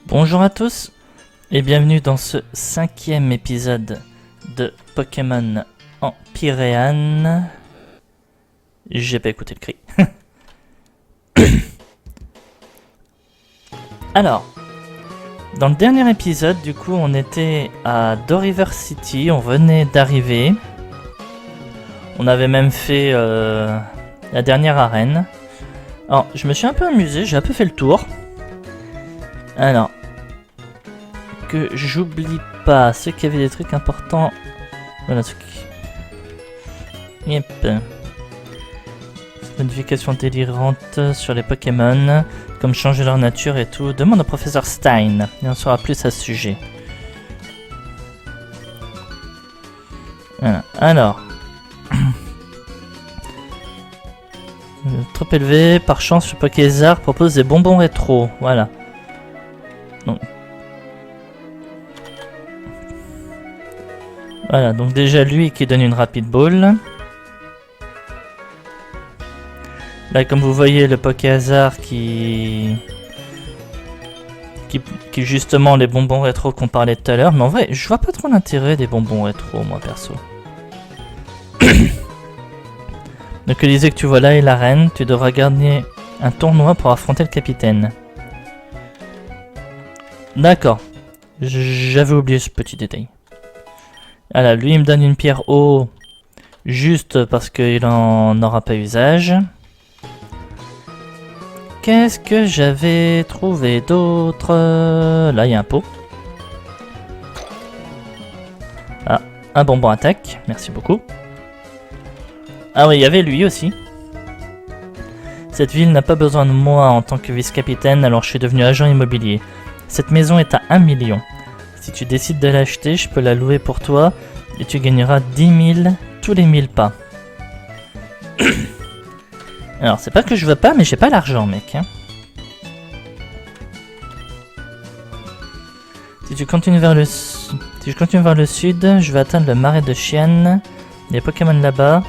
Bonjour à tous et bienvenue dans ce 5e épisode de Pokémon en Pyréane. J'ai pas écouté le cri. Alors, dans le dernier épisode, du coup, on était à Doriver City, on venait d'arriver. On avait même fait la dernière arène. Alors, je me suis un peu amusé, j'ai un peu fait le tour. Alors, que j'oublie pas ceux qui avaient des trucs importants. Voilà, ceux qui... Yep. Modification délirante sur les Pokémon, comme changer leur nature et tout. Demande au professeur Stein, il en saura plus à ce sujet. Voilà, alors... Trop élevé, par chance, le Pokézard propose des bonbons rétro, voilà. Donc... Voilà, donc déjà lui qui donne une rapide ball. Là, comme vous voyez, le Pokéhazard qui justement les bonbons rétro qu'on parlait tout à l'heure. Mais en vrai, je vois pas trop l'intérêt des bonbons rétro, moi perso. Donc Élisée que tu vois là est la reine. Tu devras gagner un tournoi pour affronter le capitaine. D'accord. J'avais oublié ce petit détail. Voilà, lui il me donne une pierre eau juste parce qu'il en aura pas usage. Qu'est-ce que j'avais trouvé d'autre? Là il y a un pot. Ah, un bonbon attaque, merci beaucoup. Ah oui, il y avait lui aussi. Cette ville n'a pas besoin de moi en tant que vice-capitaine, alors je suis devenu agent immobilier. Cette maison est à 1 million. Si tu décides de l'acheter, je peux la louer pour toi et tu gagneras 10 000 tous les 1000 pas. Alors, c'est pas que je veux pas, mais j'ai pas l'argent, mec. Hein. Si je continue vers le sud, je vais atteindre le marais de Chien. Les Pokémon là-bas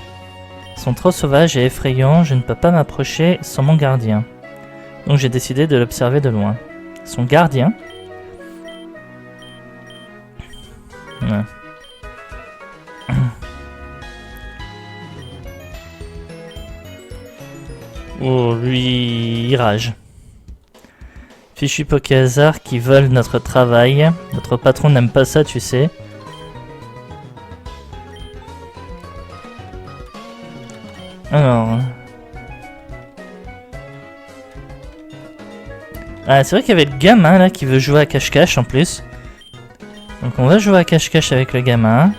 sont trop sauvages et effrayants, je ne peux pas m'approcher sans mon gardien. Donc j'ai décidé de l'observer de loin. Son gardien? Ouais. Oh, lui, il rage. Fichu Pokéhazard qui vole notre travail. Notre patron n'aime pas ça, tu sais. Alors... Ah, c'est vrai qu'il y avait le gamin là qui veut jouer à cache-cache en plus. Donc on va jouer à cache-cache avec le gamin.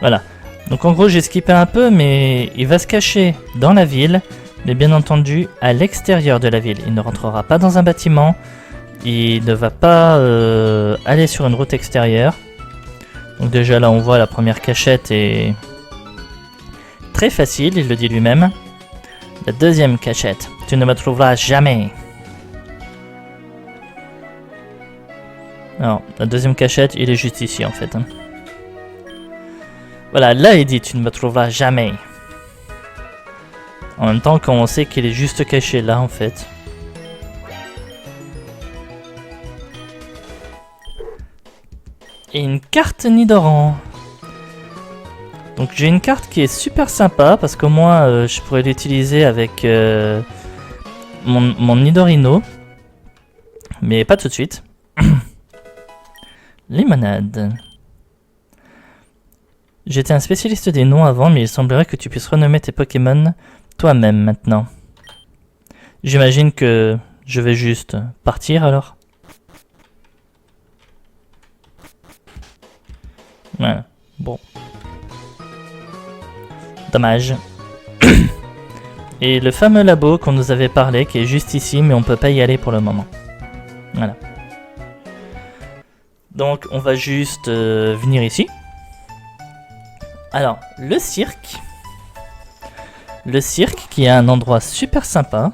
Voilà. Donc en gros j'ai skippé un peu, mais il va se cacher dans la ville, mais bien entendu à l'extérieur de la ville. Il ne rentrera pas dans un bâtiment, il ne va pas aller sur une route extérieure. Donc déjà là on voit la première cachette est très facile, il le dit lui-même. La deuxième cachette, tu ne me trouveras jamais. Alors la deuxième cachette, il est juste ici en fait. Hein. Voilà, là il dit tu ne me trouveras jamais. En même temps qu'on sait qu'il est juste caché là en fait. Et une carte Nidoran. Donc j'ai une carte qui est super sympa parce qu'au moins je pourrais l'utiliser avec mon Nidorino. Mais pas tout de suite. Limonade. J'étais un spécialiste des noms avant, mais il semblerait que tu puisses renommer tes Pokémon toi-même maintenant. J'imagine que je vais juste partir alors. Voilà, bon. Dommage. Et le fameux labo qu'on nous avait parlé, qui est juste ici, mais on peut pas y aller pour le moment. Voilà. Donc on va juste venir ici. Alors, le cirque. Le cirque qui est un endroit super sympa.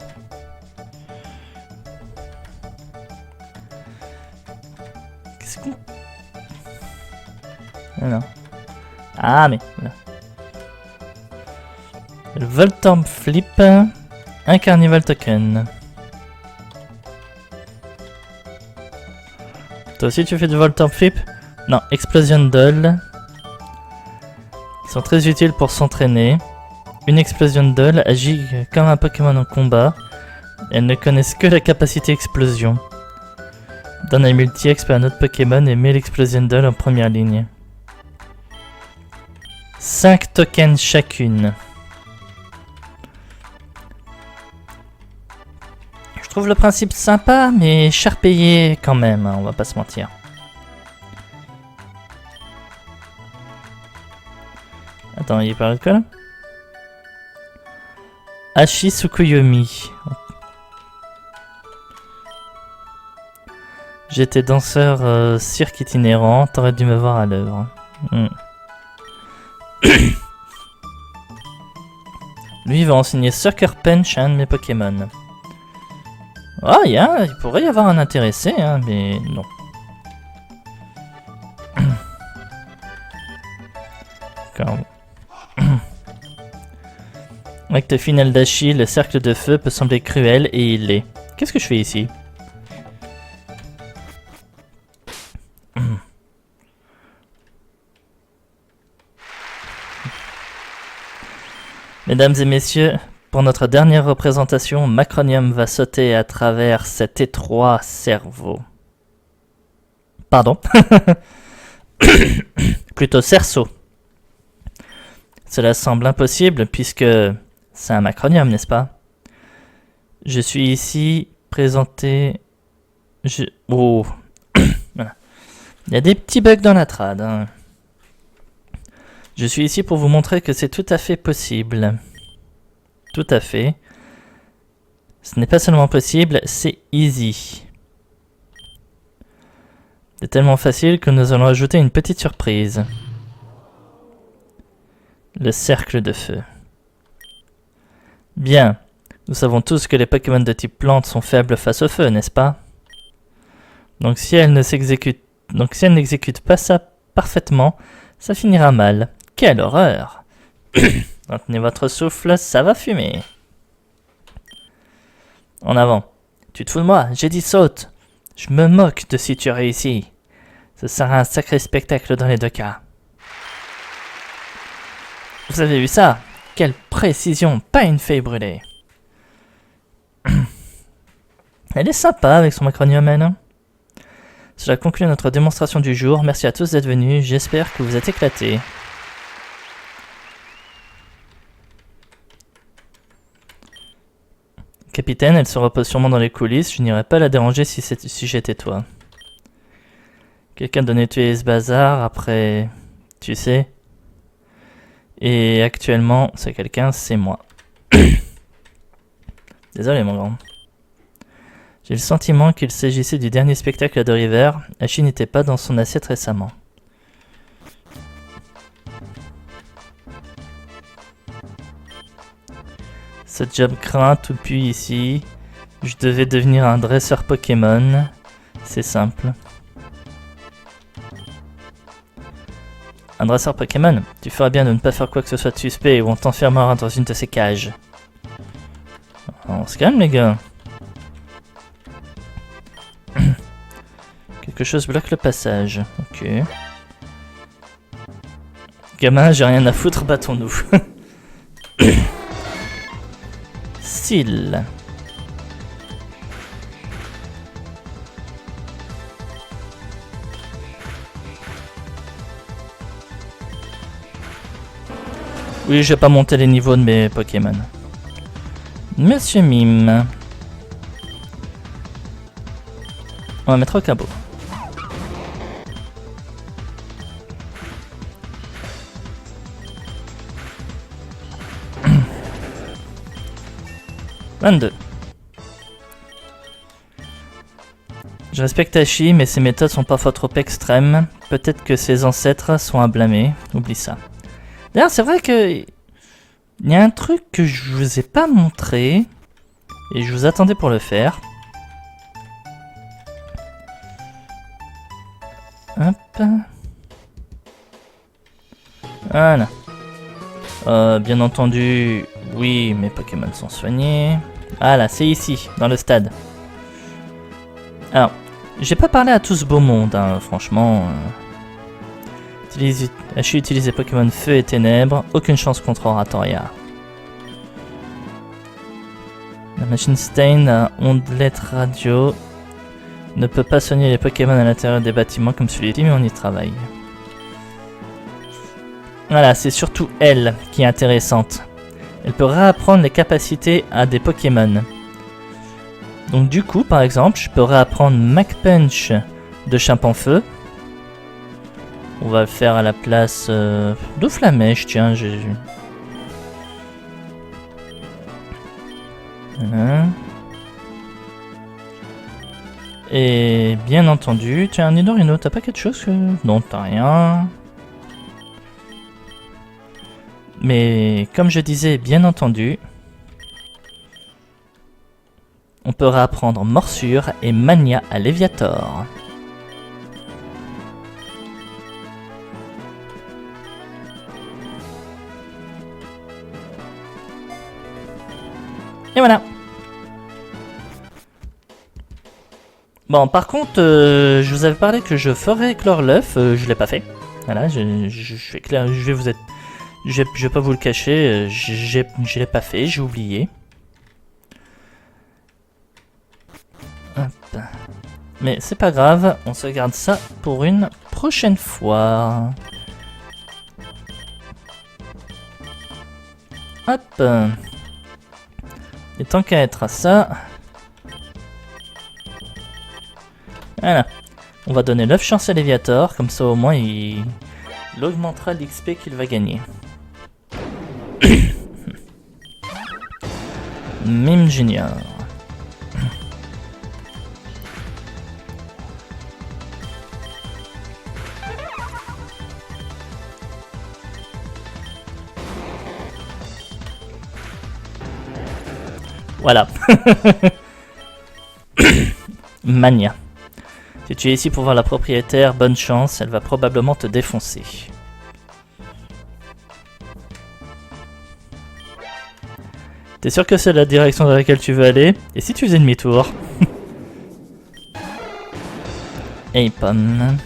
Qu'est-ce qu'on... Alors. Ah mais... Là. Le Voltorb Flip. Un Carnival Token. Toi aussi tu fais du Voltorb Flip? Non, Explosion Doll. Ils sont très utiles pour s'entraîner. Une Explosion Doll agit comme un Pokémon en combat. Elles ne connaissent que la capacité Explosion. Donne un multi-exp à un autre Pokémon et met l'Explosion Doll en première ligne. 5 tokens chacune. Je trouve le principe sympa, mais cher payé quand même, hein, on va pas se mentir. Attends, il parle de quoi là? Hachi Tsukuyomi. J'étais danseur cirque itinérant, t'aurais dû me voir à l'œuvre. Lui il va enseigner Sucker Punch à un de mes Pokémon. Ah, il pourrait y avoir un intéressé, hein, mais non. Acte final d'Hachi, le cercle de feu peut sembler cruel et il l'est. Qu'est-ce que je fais ici? Mesdames et messieurs, pour notre dernière représentation, Macronium va sauter à travers cet étroit cerveau. Pardon. Plutôt cerceau. Cela semble impossible puisque c'est un Macronium, n'est-ce pas? Je suis ici présenté... Oh. Voilà. Il y a des petits bugs dans la trad. Hein. Je suis ici pour vous montrer que c'est tout à fait possible. Tout à fait. Ce n'est pas seulement possible, c'est easy. C'est tellement facile que nous allons ajouter une petite surprise. Le cercle de feu. Bien. Nous savons tous que les Pokémon de type plante sont faibles face au feu, n'est-ce pas? Donc si elles n'exécutent pas ça parfaitement, ça finira mal. Quelle horreur! Retenez votre souffle, ça va fumer. En avant. Tu te fous de moi? J'ai dit saute. Je me moque de si tu réussis. Ce sera un sacré spectacle dans les deux cas. Vous avez vu ça? Quelle précision, pas une feuille brûlée. Elle est sympa avec son Macronium, hein? Cela conclut notre démonstration du jour. Merci à tous d'être venus. J'espère que vous êtes éclatés. Capitaine, elle se repose sûrement dans les coulisses. Je n'irai pas la déranger si j'étais toi. Quelqu'un doit nettoyer ce bazar après... Tu sais. Et actuellement, c'est quelqu'un, c'est moi. Désolé mon grand. J'ai le sentiment qu'il s'agissait du dernier spectacle de River. Hachi n'était pas dans son assiette récemment. Ce job craint tout depuis ici. Je devais devenir un dresseur Pokémon. C'est simple. Un dresseur Pokémon? Tu feras bien de ne pas faire quoi que ce soit de suspect ou on t'enfermera dans une de ces cages. On se calme les gars. Quelque chose bloque le passage. Ok. Gamin, j'ai rien à foutre, battons-nous. Style. Oui, je vais pas monter les niveaux de mes Pokémon. Monsieur Mime. On va mettre au cabot. « 22. Je respecte Hachi, mais ses méthodes sont parfois trop extrêmes. Peut-être que ses ancêtres sont à blâmer. Oublie ça. D'ailleurs, c'est vrai que... il y a un truc que je vous ai pas montré. Et je vous attendais pour le faire. Hop. Voilà. Bien entendu... Oui, mes Pokémon sont soignés. Voilà, c'est ici, dans le stade. Alors, J'ai pas parlé à tout ce beau monde, hein, franchement. Ashi utilise les Pokémon Feu et Ténèbres. Aucune chance contre Oratoria. La machine Stein à ondelette radio ne peut pas soigner les Pokémon à l'intérieur des bâtiments comme celui-ci, mais on y travaille. Voilà, c'est surtout elle qui est intéressante. Elle peut réapprendre les capacités à des Pokémon. Donc du coup, par exemple, je peux réapprendre Mach Punch de Chimpanfeu. On va le faire à la place de Flamèche, tiens. Voilà. Et bien entendu, tiens, Nidorino, t'as pas quelque chose que... Non, t'as rien. Mais comme je disais, bien entendu, on peut réapprendre Morsure et Mania à Léviator. Et voilà. Bon, par contre, je vous avais parlé que je ferais éclore l'œuf, je l'ai pas fait. Voilà, je vais clair, je vais pas vous le cacher, je l'ai pas fait, j'ai oublié. Hop. Mais c'est pas grave, on se garde ça pour une prochaine fois. Hop. Et tant qu'à être à ça... Voilà. On va donner l'œuf chance à Léviator, comme ça au moins il augmentera l'XP qu'il va gagner. Mime Junior. Voilà. Mania. Si tu es ici pour voir la propriétaire, bonne chance, elle va probablement te défoncer. T'es sûr que c'est la direction dans laquelle tu veux aller? Et si tu faisais demi-tour? Hey, pomme.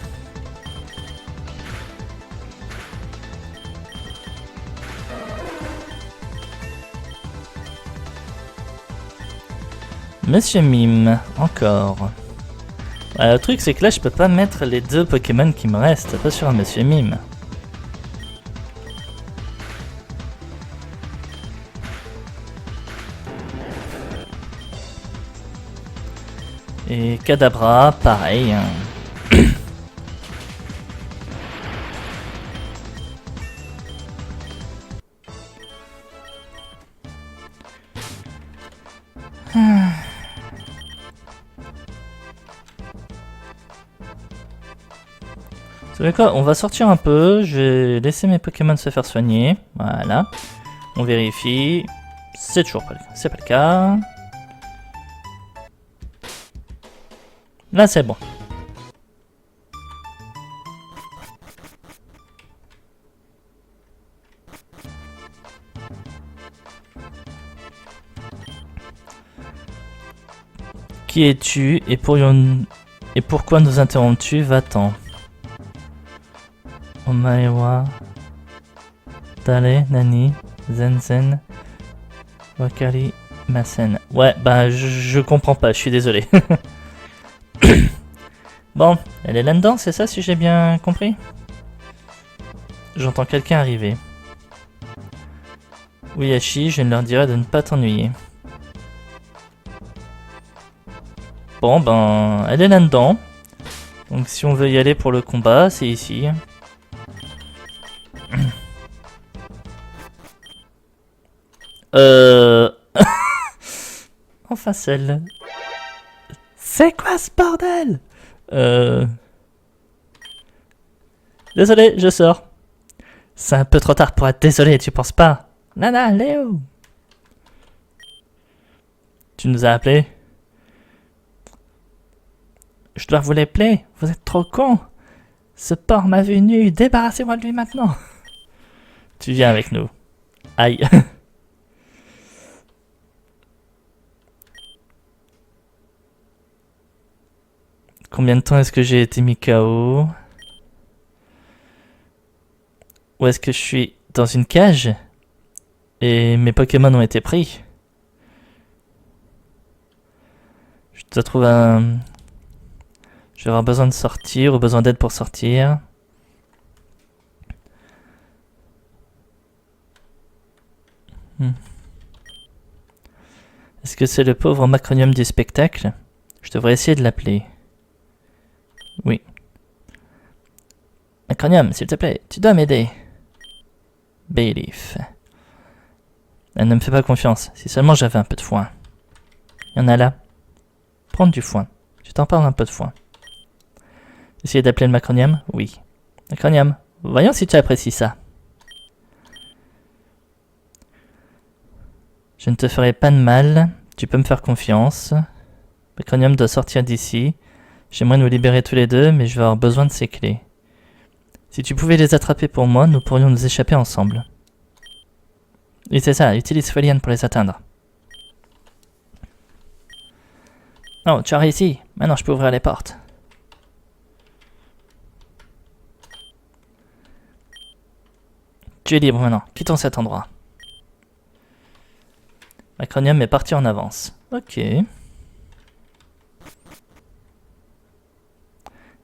Monsieur Mime, encore. Le truc c'est que là je peux pas mettre les deux Pokémon qui me restent, pas sur un Monsieur Mime. Et Kadabra, pareil. Vous savez quoi, on va sortir un peu, je vais laisser mes Pokémon se faire soigner. Voilà. On vérifie. C'est toujours pas le cas. C'est pas le cas. Là c'est bon. Qui es-tu et pourquoi nous interromps-tu? Va-t'en. Omaewa Dale Nani Zenzen Wakari Masen. Ouais, bah je comprends pas, je suis désolé. Bon, elle est là-dedans, c'est ça si j'ai bien compris? J'entends quelqu'un arriver. Oui, Ashi, je leur dirai de ne pas t'ennuyer. Bon, ben, elle est là-dedans. Donc si on veut y aller pour le combat, c'est ici. Enfin celle. C'est quoi ce bordel? Désolé, je sors. C'est un peu trop tard pour être désolé, tu penses pas? Nana, Léo. Tu nous as appelés? Je dois vous les plaire, vous êtes trop cons. Ce porc m'a vu nu, débarrassez-moi de lui maintenant. Tu viens avec nous. Aïe. Combien de temps est-ce que j'ai été mis KO? Ou est-ce que je suis dans une cage et mes Pokémon ont été pris? Je dois trouver un... Je vais avoir besoin de sortir ou besoin d'aide pour sortir. Est-ce que c'est le pauvre Macronium du spectacle? Je devrais essayer de l'appeler. Oui. Macronium, s'il te plaît, tu dois m'aider. Bayleaf. Elle ne me fait pas confiance. Si seulement j'avais un peu de foin. Il y en a là. Prendre du foin. Je t'en parle un peu de foin. Essayer d'appeler le Macronium? Oui. Macronium, voyons si tu apprécies ça. Je ne te ferai pas de mal. Tu peux me faire confiance. Macronium doit sortir d'ici. J'aimerais nous libérer tous les deux, mais je vais avoir besoin de ces clés. Si tu pouvais les attraper pour moi, nous pourrions nous échapper ensemble. Oui, c'est ça. Utilise Folian pour les atteindre. Oh, tu as réussi. Maintenant, je peux ouvrir les portes. Tu es libre maintenant. Quittons cet endroit. Macronium est parti en avance. Ok.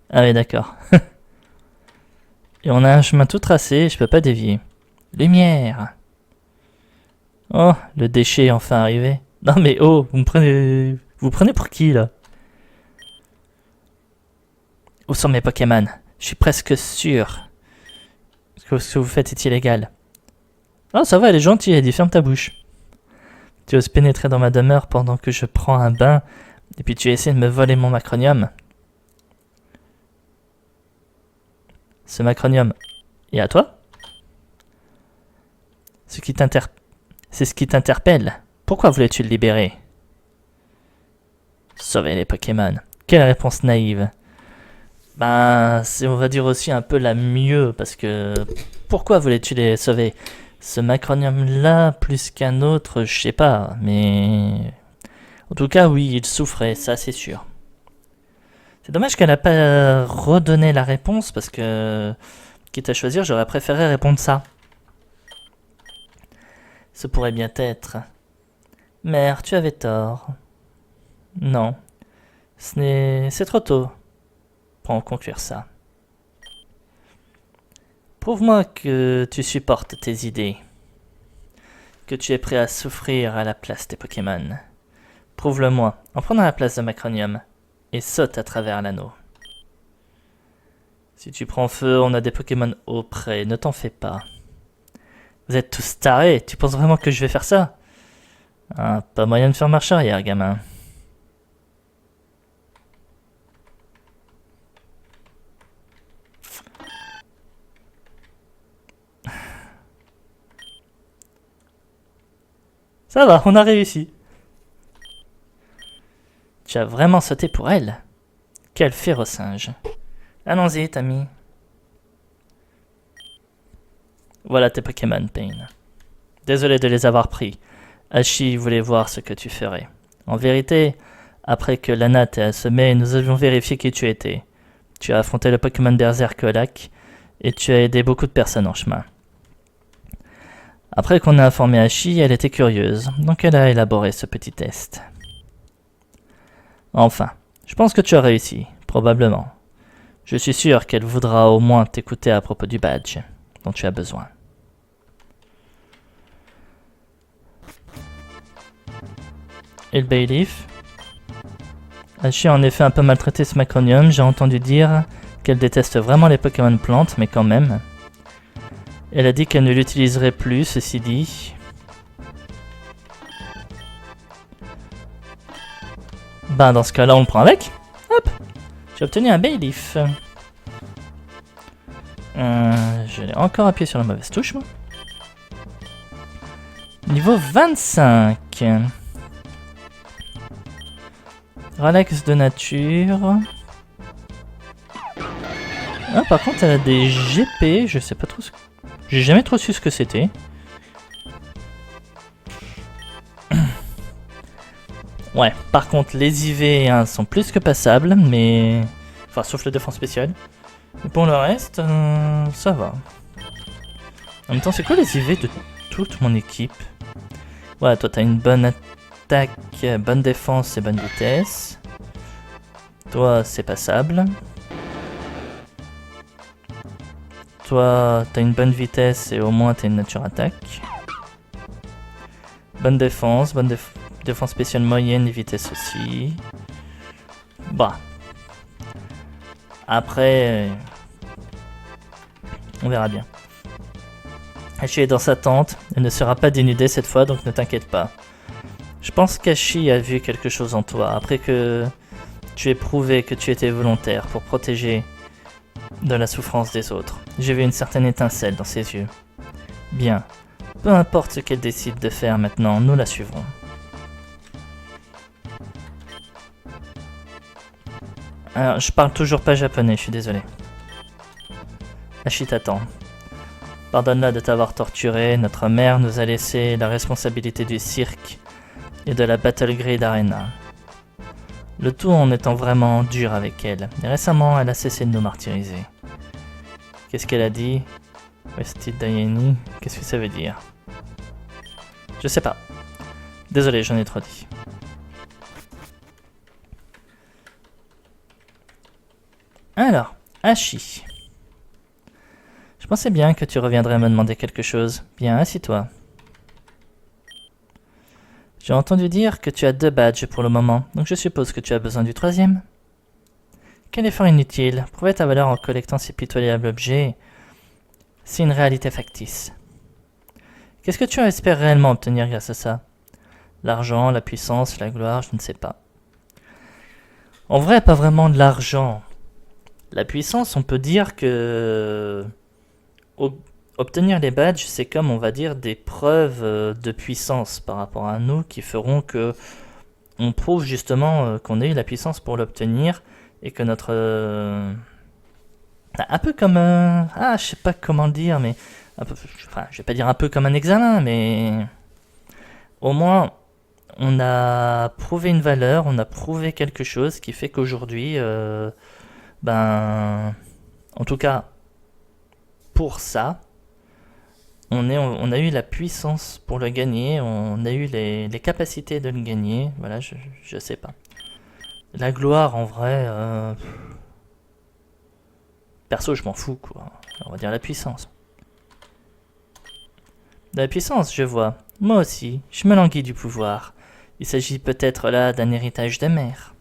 Ah oui, d'accord. Et on a un chemin tout tracé, je peux pas dévier. Lumière! Oh, le déchet est enfin arrivé. Non mais oh, vous me prenez pour qui là? Où sont mes Pokémon? Je suis presque sûr que ce que vous faites est illégal. Oh, ça va, elle est gentille, elle dit ferme ta bouche. Tu oses pénétrer dans ma demeure pendant que je prends un bain, et puis tu essaies de me voler mon Macronium. Ce Macronium est à toi? C'est ce qui t'interpelle. Pourquoi voulais-tu le libérer? Sauver les Pokémon. Quelle réponse naïve. Ben, c'est on va dire aussi un peu la mieux, parce que... Pourquoi voulais-tu les sauver? Ce Macronium-là, plus qu'un autre, je sais pas, mais... En tout cas, oui, il souffrait, ça c'est sûr. C'est dommage qu'elle n'a pas redonné la réponse, parce que... Quitte à choisir, j'aurais préféré répondre ça. Ce pourrait bien être. Mère, tu avais tort. Non. C'est trop tôt pour en conclure ça. Prouve-moi que tu supportes tes idées. Que tu es prêt à souffrir à la place des Pokémon. Prouve-le-moi en prenant la place de Macronium et saute à travers l'anneau. Si tu prends feu, on a des Pokémon auprès, ne t'en fais pas. Vous êtes tous tarés, tu penses vraiment que je vais faire ça? Ah, pas moyen de faire marche arrière, gamin. Ça va, on a réussi. Tu as vraiment sauté pour elle? Quel féroce singe. Allons-y, Tammy. Voilà tes Pokémon, Pain. Désolé de les avoir pris. Hachi voulait voir ce que tu ferais. En vérité, après que Lana t'ait assommé, nous avions vérifié qui tu étais. Tu as affronté le Pokémon Berserk au lac, et tu as aidé beaucoup de personnes en chemin. Après qu'on a informé Hachi, elle était curieuse, donc elle a élaboré ce petit test. Enfin, je pense que tu as réussi, probablement. Je suis sûr qu'elle voudra au moins t'écouter à propos du badge dont tu as besoin. Et le Bayleaf? Hachi a en effet un peu maltraité ce Macronium, j'ai entendu dire qu'elle déteste vraiment les Pokémon plantes, mais quand même. Elle a dit qu'elle ne l'utiliserait plus, ceci dit. Ben dans ce cas-là, on le prend avec. Hop! J'ai obtenu un Bayleaf. Je l'ai encore appuyé sur la mauvaise touche, moi. Niveau 25. Relax de nature. Ah, par contre, elle a des GP. Je sais pas trop ce que... J'ai jamais trop su ce que c'était. Ouais, par contre, les IV hein, sont plus que passables, mais... Enfin, sauf le défense spécial. Et pour le reste, ça va. En même temps, c'est quoi les IV de toute mon équipe? Ouais, toi, t'as une bonne attaque, bonne défense et bonne vitesse. Toi, c'est passable. Toi, t'as une bonne vitesse et au moins t'as une nature attaque. Bonne défense, défense spéciale moyenne et vitesse aussi. Bah. Après, on verra bien. Hachi est dans sa tente, elle ne sera pas dénudée cette fois, donc ne t'inquiète pas. Je pense qu'Hachi a vu quelque chose en toi, après que tu aies prouvé que tu étais volontaire pour protéger de la souffrance des autres. J'ai vu une certaine étincelle dans ses yeux. Bien, peu importe ce qu'elle décide de faire maintenant, nous la suivrons. Alors, je parle toujours pas japonais, je suis désolé. Hachi t'attend. Pardonne-la de t'avoir torturé, notre mère nous a laissé la responsabilité du cirque et de la Battle Grid Arena. Le tout en étant vraiment dur avec elle, et récemment elle a cessé de nous martyriser. Qu'est-ce qu'elle a dit? Wested Dayeni, qu'est-ce que ça veut dire? Je sais pas. Désolé, j'en ai trop dit. Alors, Hachi. Je pensais bien que tu reviendrais me demander quelque chose. Bien, assis-toi. J'ai entendu dire que tu as 2 badges pour le moment, donc je suppose que tu as besoin du 3e. Quel effort inutile. Prouver ta valeur en collectant ces pitoyables objets, c'est une réalité factice. Qu'est-ce que tu espères réellement obtenir grâce à ça? L'argent, la puissance, la gloire, je ne sais pas. En vrai, pas vraiment de l'argent. La puissance, on peut dire que... Obtenir les badges, c'est comme, on va dire, des preuves de puissance par rapport à nous qui feront que on prouve justement qu'on a eu la puissance pour l'obtenir et que notre... un peu comme... je sais pas comment le dire, mais... Enfin, je vais pas dire un peu comme un examen, mais... Au moins, on a prouvé une valeur, on a prouvé quelque chose qui fait qu'aujourd'hui, en tout cas, pour ça, on a eu la puissance pour le gagner, on a eu les capacités de le gagner, voilà, je sais pas. La gloire, en vrai, perso, je m'en fous, quoi. On va dire la puissance. De la puissance, je vois. Moi aussi, je me languis du pouvoir. Il s'agit peut-être là d'un héritage de mère.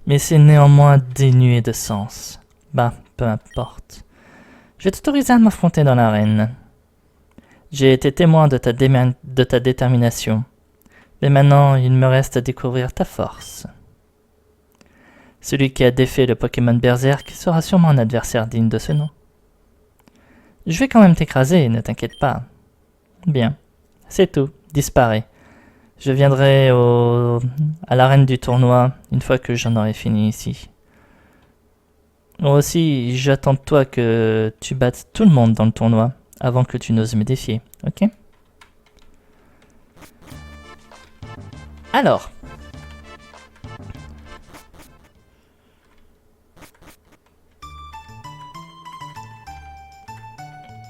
Mais c'est néanmoins dénué de sens. Bah, peu importe. Je vais t'autoriser à m'affronter dans l'arène. J'ai été témoin de ta détermination. Mais maintenant, il me reste à découvrir ta force. Celui qui a défait le Pokémon Berserk sera sûrement un adversaire digne de ce nom. Je vais quand même t'écraser, ne t'inquiète pas. Bien, c'est tout, disparais. Je viendrai à l'arène du tournoi une fois que j'en aurai fini ici. Moi aussi, j'attends de toi que tu battes tout le monde dans le tournoi avant que tu n'oses me défier, ok? Alors.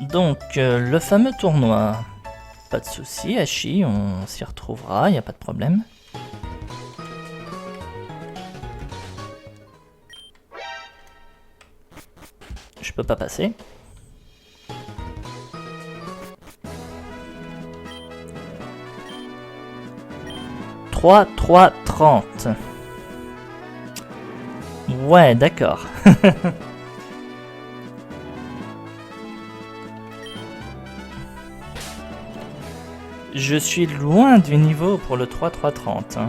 Donc, le fameux tournoi. Pas de souci, Hachi, on s'y retrouvera, y a pas de problème. Je peux pas passer. « 3-3-30 ». Ouais, d'accord. Je suis loin du niveau pour le 3-3-30. Hein.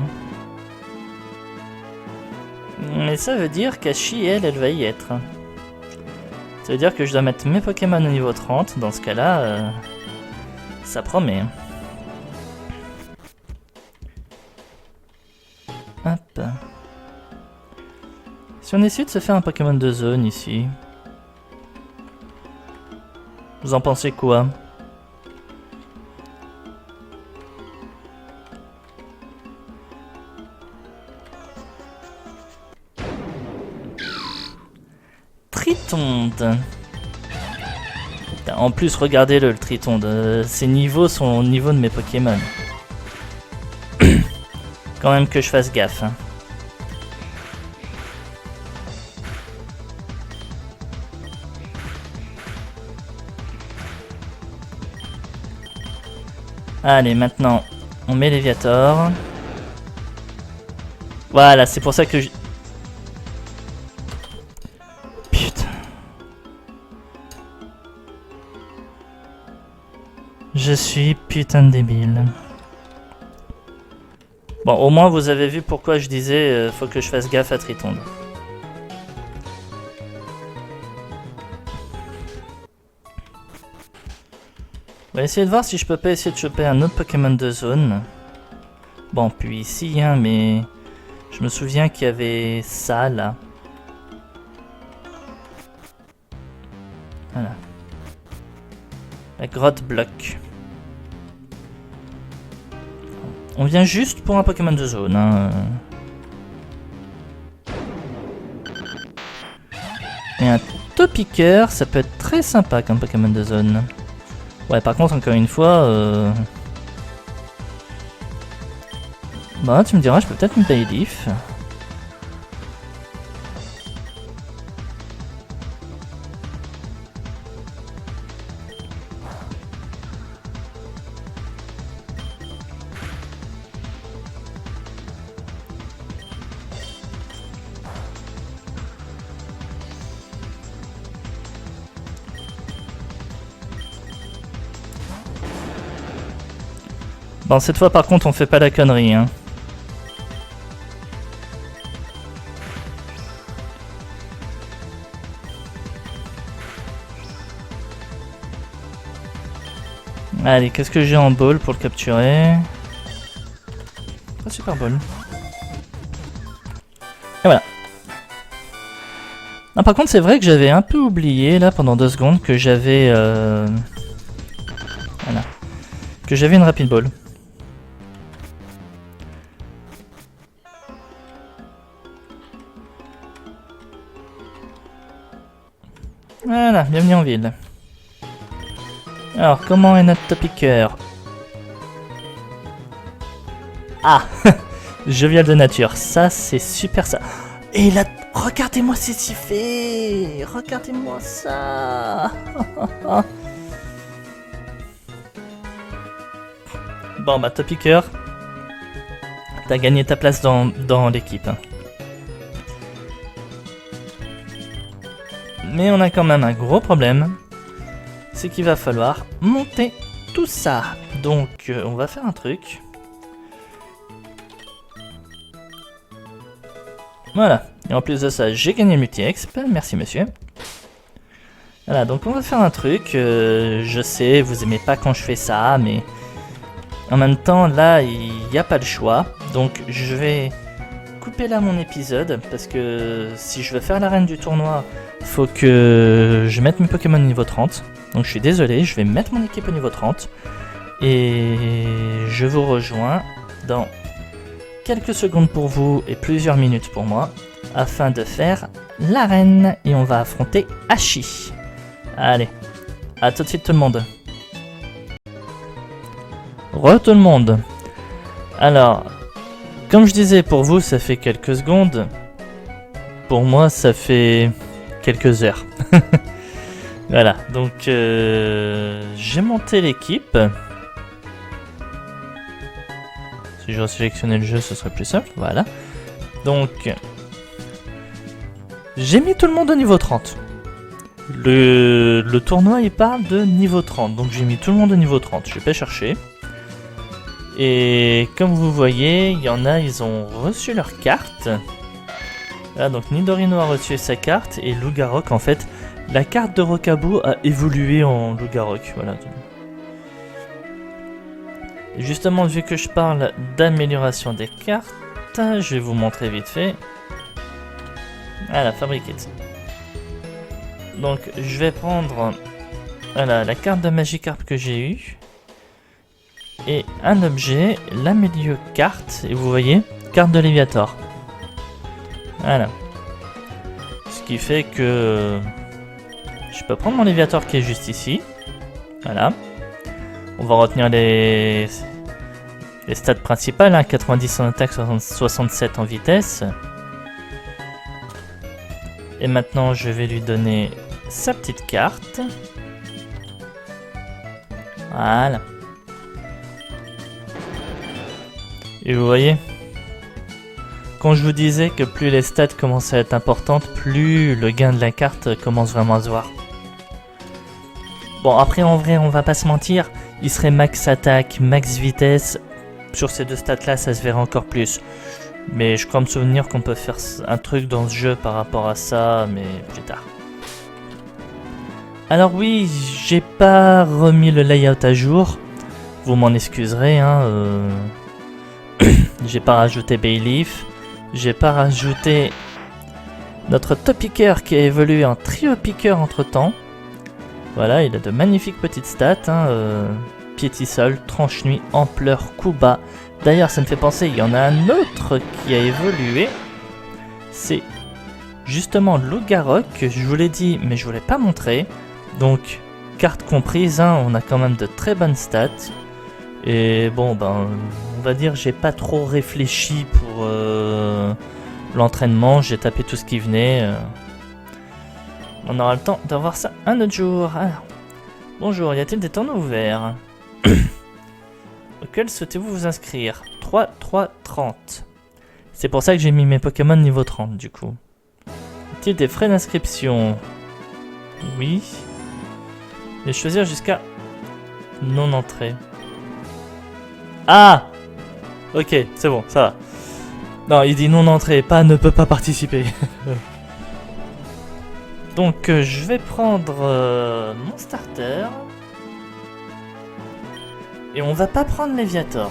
Mais ça veut dire qu'Hachi, elle va y être. Ça veut dire que je dois mettre mes Pokémon au niveau 30. Dans ce cas-là, ça promet. Hop. Si on essaie de se faire un Pokémon de zone ici. Vous en pensez quoi? Tritonde. En plus, regardez-le, le Tritonde. Ces niveaux sont au niveau de mes Pokémon. Quand même que je fasse gaffe. Hein. Allez, maintenant, on met Léviator. Voilà, c'est pour ça que je... Putain. Je suis putain de débile. Bon, au moins vous avez vu pourquoi je disais faut que je fasse gaffe à Tritonde. On va essayer de voir si je peux pas essayer de choper un autre Pokémon de zone. Bon, puis ici, hein, mais... Je me souviens qu'il y avait ça, là. Voilà. La grotte bloc. On vient juste pour un Pokémon de zone. Hein. Et un Topiqueur, ça peut être très sympa comme Pokémon de zone. Ouais, par contre, encore une fois... Bah, tu me diras, je peux peut-être une Bayleaf. Bon, cette fois, par contre, on fait pas la connerie, hein. Allez, qu'est-ce que j'ai en ball pour le capturer? Ah, super ball. Et voilà. Non, par contre, c'est vrai que j'avais un peu oublié, là, pendant 2 secondes, que j'avais... Voilà. Que j'avais une rapid ball. Voilà, bienvenue en ville. Alors, comment est notre Topiqueur? Ah, jovial de nature, ça c'est super ça. Et là, regardez-moi ces sifflets. Regardez-moi ça. Bon bah Topiqueur, t'as gagné ta place dans l'équipe. Hein. Mais on a quand même un gros problème. C'est qu'il va falloir monter tout ça. Donc on va faire un truc. Voilà. Et en plus de ça, j'ai gagné le multi-exp. Merci monsieur. Voilà, donc on va faire un truc. Je sais, vous aimez pas quand je fais ça, mais en même temps, là, il n'y a pas le choix. Donc je vais couper là mon épisode. Parce que si je veux faire l'arène du tournoi, faut que je mette mes Pokémon niveau 30. Donc je suis désolé, je vais mettre mon équipe au niveau 30. Et je vous rejoins dans quelques secondes pour vous et plusieurs minutes pour moi. Afin de faire l'arène. Et on va affronter Hachi. Allez, à tout de suite tout le monde. Tout le monde. Alors, comme je disais, pour vous ça fait quelques secondes. Pour moi ça fait quelques heures. Voilà, donc j'ai monté l'équipe. Si je sélectionnais le jeu, ce serait plus simple. Voilà. Donc, j'ai mis tout le monde au niveau 30. Le tournoi, il parle de niveau 30. Donc, j'ai mis tout le monde au niveau 30. Je vais pas chercher. Et comme vous voyez, il y en a, ils ont reçu leur carte. Là, donc Nidorino a reçu sa carte. Et Lugarok, en fait... La carte de Rocabo a évolué en Lugarok, voilà. Et justement, vu que je parle d'amélioration des cartes, je vais vous montrer vite fait. Voilà, Fabricate. Donc, je vais prendre voilà, la carte de Magikarp que j'ai eue. Et un objet, la milieu carte. Et vous voyez, carte de Léviator. Voilà. Ce qui fait que... Je peux prendre mon Léviator qui est juste ici. Voilà. On va retenir les stats principales, hein, 90 en attaque, 67 en vitesse. Et maintenant, je vais lui donner sa petite carte. Voilà. Et vous voyez, quand je vous disais que plus les stats commencent à être importantes, plus le gain de la carte commence vraiment à se voir. Bon, après, en vrai, on va pas se mentir, il serait max attaque, max vitesse. Sur ces deux stats-là, ça se verrait encore plus. Mais je crois me souvenir qu'on peut faire un truc dans ce jeu par rapport à ça, mais plus tard. Alors oui, j'ai pas remis le layout à jour. Vous m'en excuserez, hein. J'ai pas rajouté Bayleaf. J'ai pas rajouté notre top picker qui a évolué en trio picker entre temps. Voilà, il a de magnifiques petites stats, hein. Piétisol, tranche-nuit, ampleur, coup bas. D'ailleurs, ça me fait penser, il y en a un autre qui a évolué. C'est justement Loup-Garok, que je vous l'ai dit, mais je vous l'ai pas montré. Donc, carte comprise, hein, on a quand même de très bonnes stats. Et bon, ben, on va dire, j'ai pas trop réfléchi pour l'entraînement. J'ai tapé tout ce qui venait. On aura le temps d'avoir ça un autre jour. Alors, bonjour, y a-t-il des tournois ouverts? Auquel souhaitez-vous vous inscrire? 3, 3, 30. C'est pour ça que j'ai mis mes Pokémon niveau 30 du coup. Y a-t-il des frais d'inscription? Oui. Et choisir jusqu'à non-entrée. Ah! Ok, c'est bon, ça va. Non, il dit non-entrée, pas ne peut pas participer. Donc je vais prendre mon starter. Et on va pas prendre Léviator.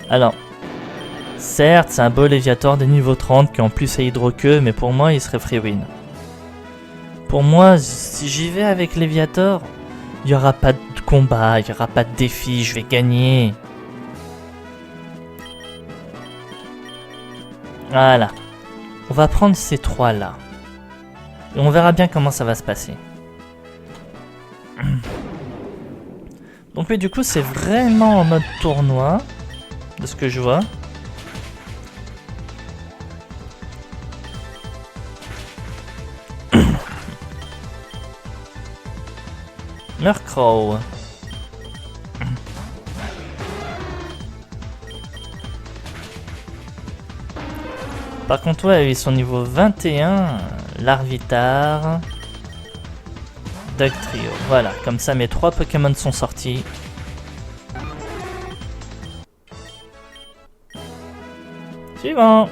Alors, certes, c'est un beau Léviator des niveaux 30 qui en plus est hydro-queue, mais pour moi, il serait free win. Pour moi, si j'y vais avec Léviator, il n'y aura pas de combat, il n'y aura pas de défi, je vais gagner. Voilà. On va prendre ces trois là. Et on verra bien comment ça va se passer. Donc oui, du coup, c'est vraiment en mode tournoi, de ce que je vois. Murkrow. Par contre, ouais, ils sont niveau 21. Larvitar. Dugtrio. Voilà, comme ça mes 3 Pokémon sont sortis. Suivant.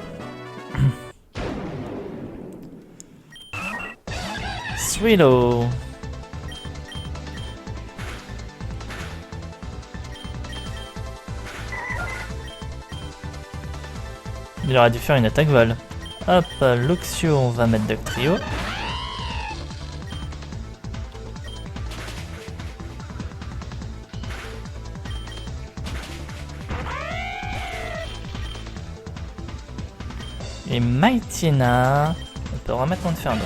Swillow. Il aurait dû faire une attaque vol. Hop, Luxio, on va mettre Dugtrio. Et Mightyena, on peut remettre mon Inferno.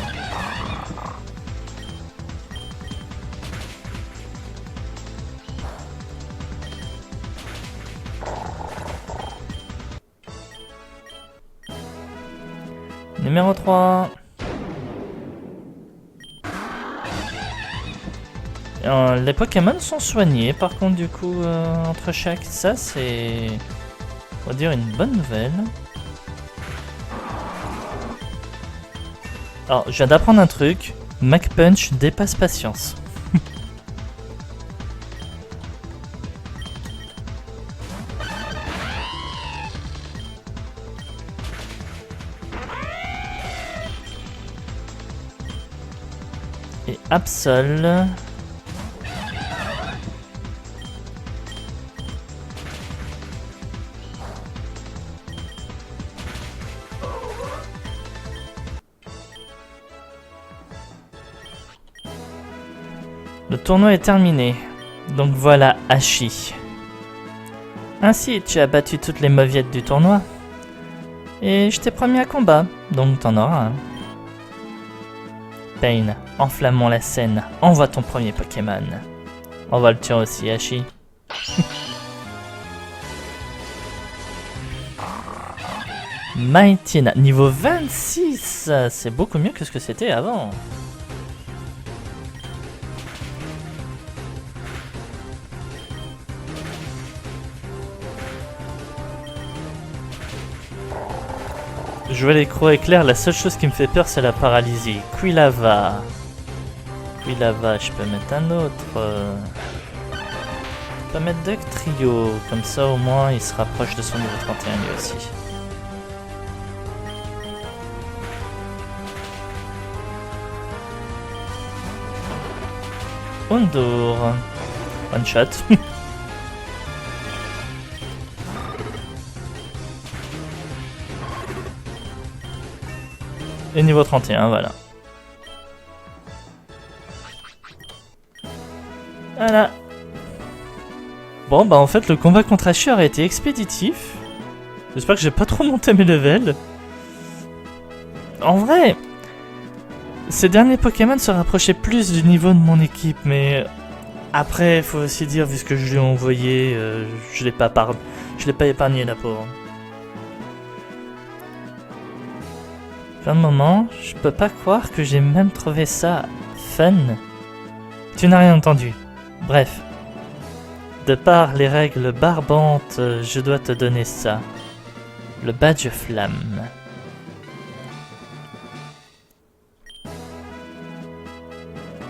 Numéro 3. Les Pokémon sont soignés par contre du coup entre chaque. Ça c'est, on va dire, une bonne nouvelle. Alors je viens d'apprendre un truc. MacPunch dépasse patience. Et Absol. Le tournoi est terminé. Donc voilà Hachi. Ainsi, tu as battu toutes les mauviettes du tournoi. Et je t'ai promis un combat, donc t'en auras un. Pain, enflammons la scène, envoie ton premier Pokémon. Envoie le tien aussi, Hachi. Mightyena, niveau 26, c'est beaucoup mieux que ce que c'était avant. Jouer les crocs éclairs, la seule chose qui me fait peur c'est la paralysie. Quilava. Quilava, je peux mettre un autre. Je peux mettre Duck Trio, comme ça au moins il se rapproche de son niveau 31 lui aussi. Undur. One shot. Et niveau 31, voilà. Voilà. Bon, bah en fait, le combat contre Asher a été expéditif. J'espère que j'ai pas trop monté mes levels. En vrai, ces derniers Pokémon se rapprochaient plus du niveau de mon équipe, mais après, faut aussi dire, vu ce que je lui ai envoyé, je l'ai pas épargné la pauvre. Un moment, je peux pas croire que j'ai même trouvé ça fun. Tu n'as rien entendu. Bref. De par les règles barbantes, je dois te donner ça. Le badge flamme.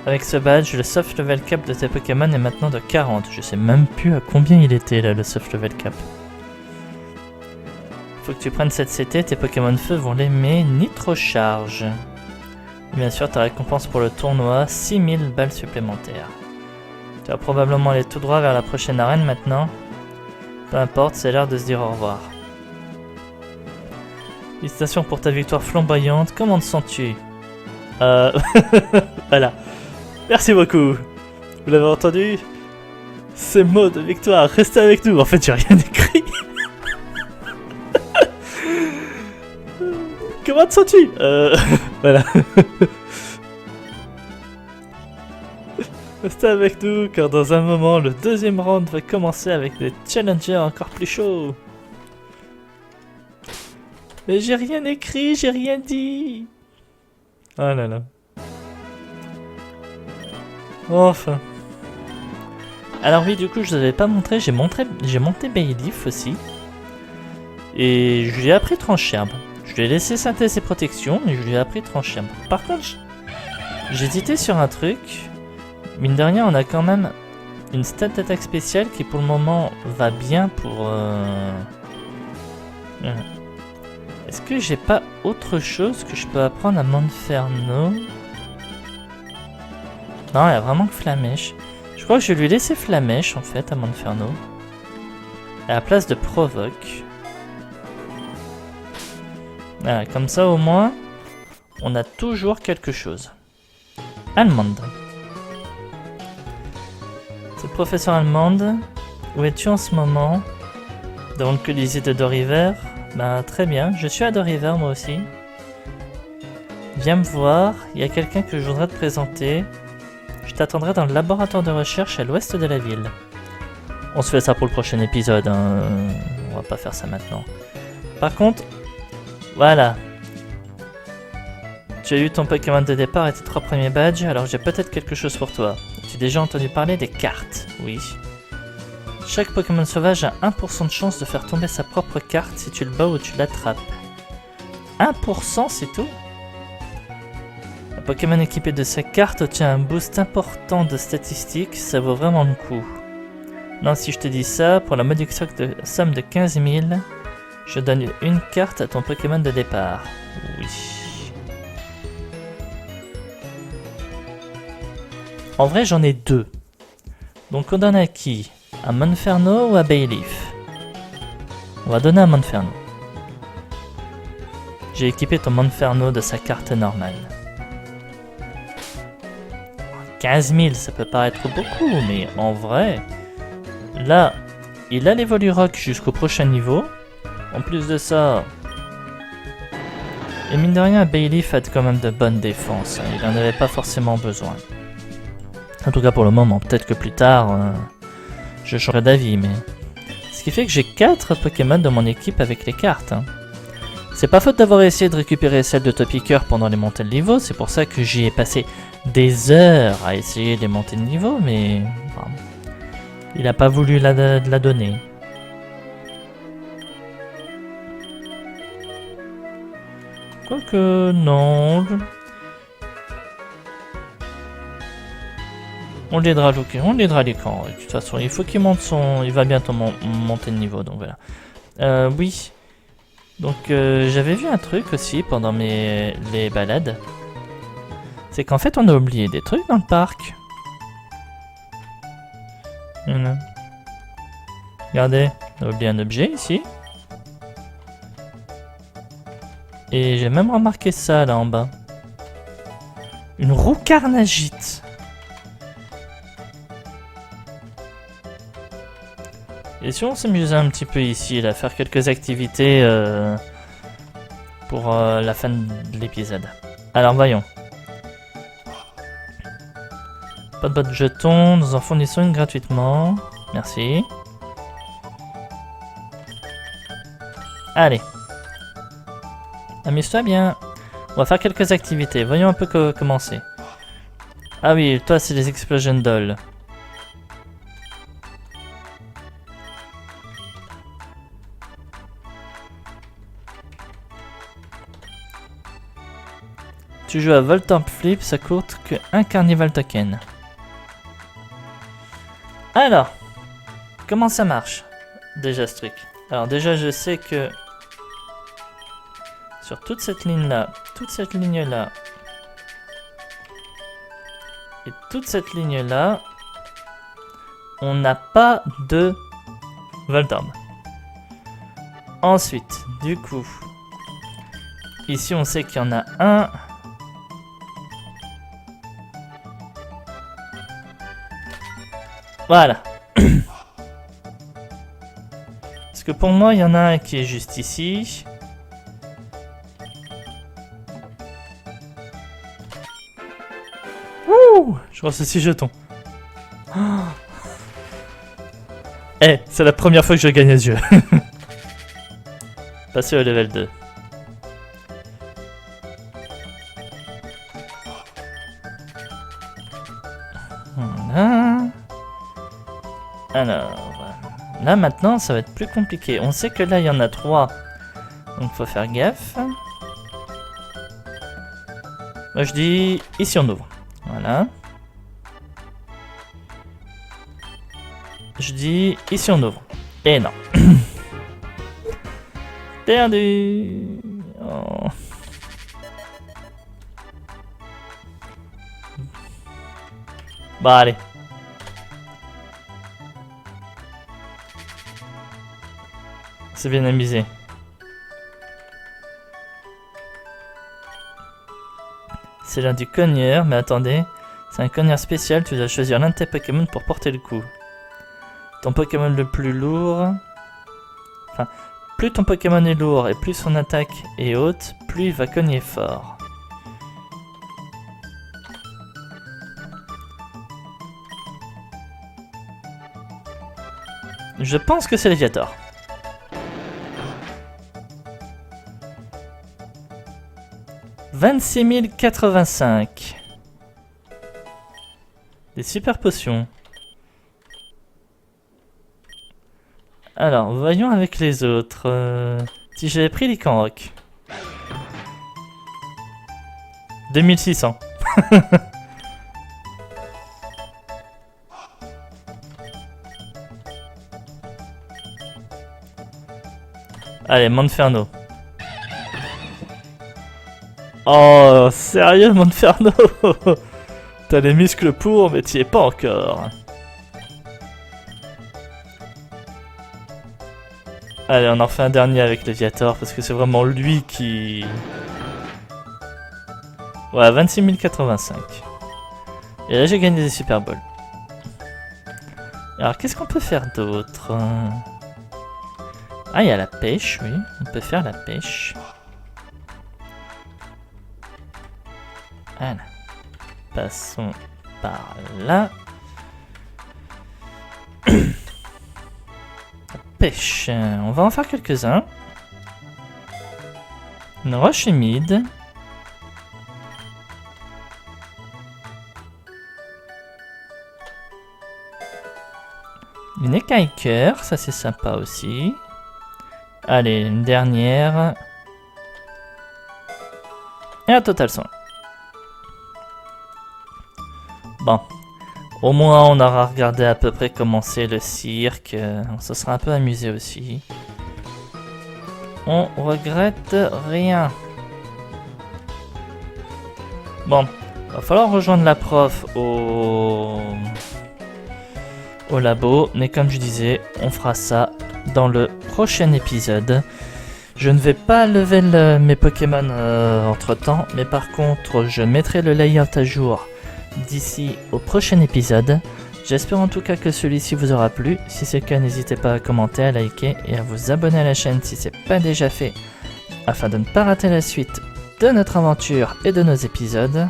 Avec ce badge, le soft level cap de tes Pokémon est maintenant de 40. Je sais même plus à combien il était là, le soft level cap. Faut que tu prennes cette CT, tes Pokémon feu vont l'aimer, Nitro Charge. Bien sûr, ta récompense pour le tournoi, 6000 balles supplémentaires. Tu vas probablement aller tout droit vers la prochaine arène maintenant. Peu importe, c'est l'heure de se dire au revoir. Félicitations pour ta victoire flamboyante, comment te sens-tu? Voilà. Merci beaucoup. Vous l'avez entendu? Ces mots de victoire, restez avec nous. En fait, j'ai rien écrit. Comment te sens-tu? Voilà. Restez avec nous car dans un moment, le deuxième round va commencer avec des challengers encore plus chauds. Mais j'ai rien écrit, j'ai rien dit. Oh là là. Enfin. Alors oui, du coup, je vous avais pas montré, j'ai monté Bayleaf aussi. Et je lui ai appris Trancherbe. Je lui ai laissé synthèse ses protections, mais je lui ai appris Trancherbe. Par contre, j'hésitais sur un truc. Mine de rien, on a quand même une stat d'attaque spéciale qui pour le moment va bien pour... Est-ce que j'ai pas autre chose que je peux apprendre à Monferno? Non, il y a vraiment que Flamèche. Je crois que je vais lui laisser Flamèche en fait à Monferno. À la place de Provoque. Voilà, comme ça au moins, on a toujours quelque chose. Allemande. C'est le professeur Allemande. Où es-tu en ce moment? Devant le Colisée de Doriver. Ben très bien, je suis à Doriver moi aussi. Viens me voir, il y a quelqu'un que je voudrais te présenter. Je t'attendrai dans le laboratoire de recherche à l'ouest de la ville. On se fait ça pour le prochain épisode, hein. On va pas faire ça maintenant. Par contre, voilà. Tu as eu ton Pokémon de départ et tes 3 premiers badges, alors j'ai peut-être quelque chose pour toi. Tu as déjà entendu parler des cartes? Oui. Chaque Pokémon sauvage a 1% de chance de faire tomber sa propre carte si tu le bats ou tu l'attrapes. 1% c'est tout? Un Pokémon équipé de sa carte obtient un boost important de statistiques, ça vaut vraiment le coup. Non, si je te dis ça, pour la modique somme de 15 000, je donne une carte à ton Pokémon de départ. Oui. En vrai, j'en ai 2. Donc on donne à qui? À Monferno ou à Bayleaf? On va donner à Monferno. J'ai équipé ton Monferno de sa carte normale. 15 000, ça peut paraître beaucoup, mais en vrai, là, il a l'Evolu Rock jusqu'au prochain niveau. En plus de ça, Et mine de rien, Bayleaf a quand même de bonnes défenses. Hein. Il n'en avait pas forcément besoin. En tout cas pour le moment. Peut-être que plus tard, je changerai d'avis. Mais ce qui fait que j'ai 4 Pokémon dans mon équipe avec les cartes. Hein. C'est pas faute d'avoir essayé de récupérer celle de Topiqueur pendant les montées de niveau. C'est pour ça que j'y ai passé des heures à essayer de les monter de niveau. Mais bon, il n'a pas voulu la donner. Quoique, non. On l'aidera, Luke. On l'aidera l'écran. De toute façon, il faut qu'il monte son... Il va bientôt monter de niveau, donc voilà. Oui. Donc, j'avais vu un truc aussi pendant les balades. C'est qu'en fait, on a oublié des trucs dans le parc. Voilà. Regardez, on a oublié un objet ici. Et j'ai même remarqué ça là en bas. Une roue carnagite. Et si on s'amusait un petit peu ici, là, faire quelques activités pour la fin de l'épisode. Alors voyons. Pas de boîte de jetons, nous en fournissons une gratuitement. Merci. Allez. Amuse-toi bien. On va faire quelques activités. Voyons un peu commencer. Ah oui, toi c'est les Explosion Dolls. Tu joues à Voltorb Flip, ça coûte que un Carnival Token. Alors, comment ça marche déjà ce truc? Alors déjà je sais que sur toute cette ligne-là, toute cette ligne-là, et toute cette ligne-là, on n'a pas de Voltorb. Ensuite, du coup, ici on sait qu'il y en a un. Voilà. Parce que pour moi, il y en a un qui est juste ici. Ouh, je crois que c'est 6 jetons. Oh. Eh, c'est la première fois que je gagne à ce jeu. Passer au level 2. Voilà. Alors, là maintenant ça va être plus compliqué. On sait que là il y en a 3. Donc faut faire gaffe. Moi je dis ici on ouvre. Voilà. Je dis ici on ouvre. Et non. Perdu. Oh. Bah allez. C'est bien amusé. C'est l'un du cogneur, mais attendez. C'est un cogneur spécial, tu dois choisir l'un de tes Pokémon pour porter le coup. Ton Pokémon le plus lourd... Enfin, plus ton Pokémon est lourd et plus son attaque est haute, plus il va cogner fort. Je pense que c'est Léviator. « 26 085. Des super potions. Alors, voyons avec les autres. Si j'avais pris les Canrock. 2600. Allez, Monferno. Oh, sérieux, Monferno? T'as les muscles pour, mais t'y es pas encore. Allez, on en fait un dernier avec Léviator, parce que c'est vraiment lui qui... Ouais, 26 085. Et là, j'ai gagné des Super Balls. Alors, qu'est-ce qu'on peut faire d'autre? Ah, il y a la pêche, oui. On peut faire la pêche. Voilà. Passons par là. Pêche. On va en faire quelques-uns. Une roche humide. Une écaille cœur, ça c'est sympa aussi. Allez, une dernière. Et un total soin. Bon. Au moins on aura regardé à peu près comment c'est le cirque. On se sera un peu amusé aussi. On regrette rien. Bon. Va falloir rejoindre la prof au labo. Mais comme je disais, on fera ça dans le prochain épisode. Je ne vais pas level mes Pokémon entre temps, mais par contre je mettrai le layout à jour d'ici au prochain épisode. J'espère en tout cas que celui-ci vous aura plu. Si c'est le cas, n'hésitez pas à commenter, à liker et à vous abonner à la chaîne si ce n'est pas déjà fait, afin de ne pas rater la suite de notre aventure et de nos épisodes.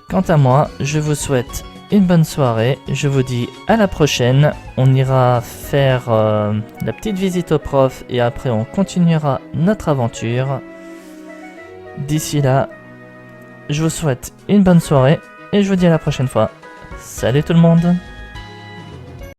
Quant à moi, je vous souhaite une bonne soirée, je vous dis à la prochaine. On ira faire la petite visite au prof et après on continuera notre aventure. D'ici là, je vous souhaite une bonne soirée et je vous dis à la prochaine fois. Salut tout le monde!